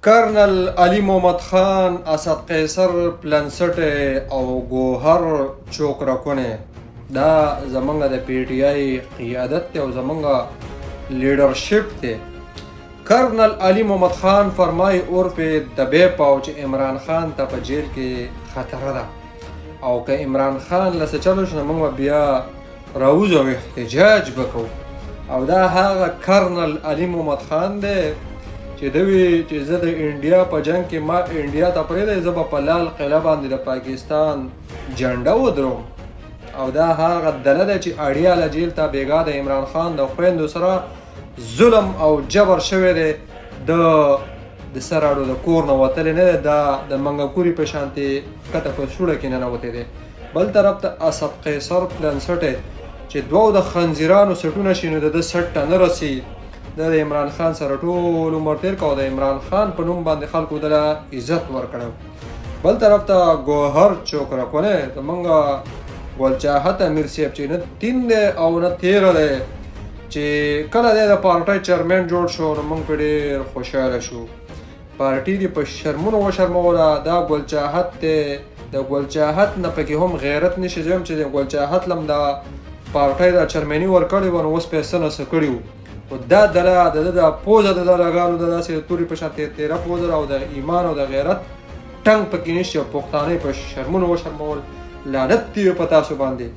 کرنل علي محمد خان، اسد قیصر پلنسټ او ګوهر چوکرکونه دا زمونږ د پی ټی آی قیادت دی او زمونږ لیډرشپ دی. کرنل علي محمد خان فرمای عرف دبی پاو چې عمران خان ته په جیل کې خطره ده او که عمران خان لسه چلو شو موږ بیا راوځو او احتجاج وکړو. او دا هغه کرنل علي محمد خان دی چې دوی چې زه د انډیا په جنگ کې ما انډیا ته پرېږدی زه به په لال قلعه باندې د پاکستان جنډه ودروم. او دا هغه دله ده چې اړیاله جیل ته بېګا د عمران خان د خویندو سره ظلم او جبر شوی دی. د سراړو د کور نه وتلی نه دی، دا د منګکوري په شانتې کته په سوړه کې ننوتی دی. بل طرف ته اسد قیصر پلنسټ چې دوو د خنزیرانو سټونه شي نو د ده سټ ته نه رسي. د عمران خان سره ټول عمر تېر کړ او د عمران خان په نوم باندې خلکو دله عزت ورکړی. بل طرف ته ګوهر چوکرکونه زمونږ ګلچاحت امیر صاحب چې نه تین دی او نه تېره دی چې کله دی د پارټۍ چیرمن جوړ شو نو موږ پرې ډېر خوشحاله شو. پارټي دې په شرمونو وشرموله. دا ګلچاحت دی، د ګلچاحت نه پکې هم غیرت نشي زویم چې د ګلچاحت لم دا پارټۍ دا چرمني ورکړې وه نو اوس پیسه نه څه کړي وو. خو دا دله د ده د پوزه د دلهګانو د داسې د تورې په شان تیره پوزه او د ایمان او د غیرت ټنګ پکې نشي او پښتانه په شرمونو وشرمول. لعنت دی په تاسو باندې.